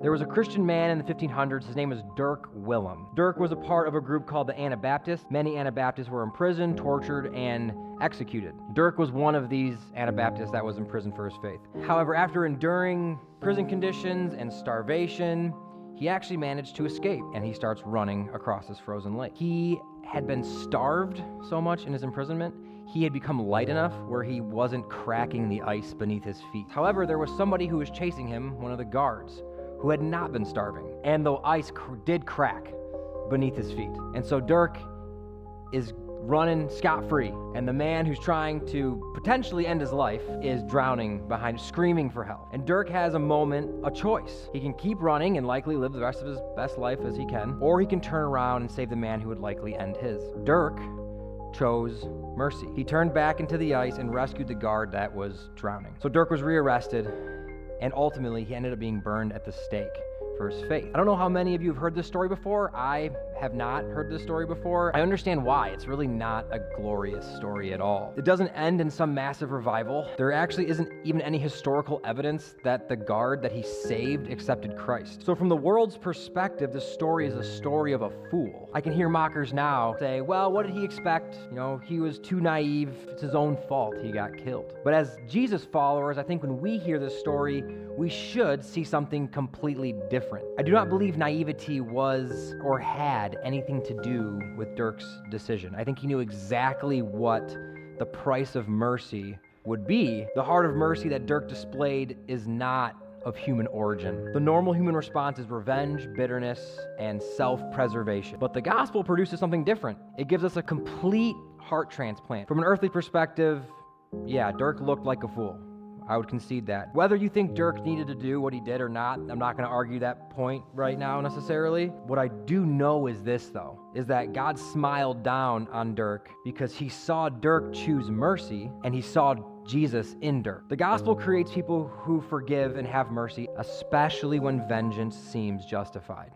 There was a Christian man in the 1500s. His name was Dirk Willem. Dirk was a part of a group called the Anabaptists. Many Anabaptists were imprisoned, tortured, and executed. Dirk was one of these Anabaptists that was imprisoned for his faith. However, after enduring prison conditions and starvation, he actually managed to escape, and he starts running across this frozen lake. He had been starved so much in his imprisonment, he had become light enough where he wasn't cracking the ice beneath his feet. However, there was somebody who was chasing him, one of the guards, who had not been starving, and the ice did crack beneath his feet. And so Dirk is running scot-free, and the man who's trying to potentially end his life is drowning behind, screaming for help. And Dirk has a moment, a choice. He can keep running and likely live the rest of his best life as he can, or he can turn around and save the man who would likely end his. Dirk chose mercy. He turned back into the ice and rescued the guard that was drowning. So Dirk was rearrested, and ultimately he ended up being burned at the stake for his faith. I don't know how many of you have heard this story before. I have not heard this story before. I understand why. It's really not a glorious story at all. It doesn't end in some massive revival. There actually isn't even any historical evidence that the guard that he saved accepted Christ. So from the world's perspective, this story is a story of a fool. I can hear mockers now say, well, what did he expect? He was too naive. It's his own fault he got killed. But as Jesus followers, I think when we hear this story, we should see something completely different. I do not believe naivety was or had anything to do with Dirk's decision. I think he knew exactly what the price of mercy would be. The heart of mercy that Dirk displayed is not of human origin. The normal human response is revenge, bitterness, and self-preservation. But the gospel produces something different. It gives us a complete heart transplant. From an earthly perspective, yeah, Dirk looked like a fool. I would concede that. Whether you think Dirk needed to do what he did or not, I'm not going to argue that point right now necessarily. What I do know is this, though, is that God smiled down on Dirk because he saw Dirk choose mercy, and he saw Jesus in Dirk. The gospel creates people who forgive and have mercy, especially when vengeance seems justified.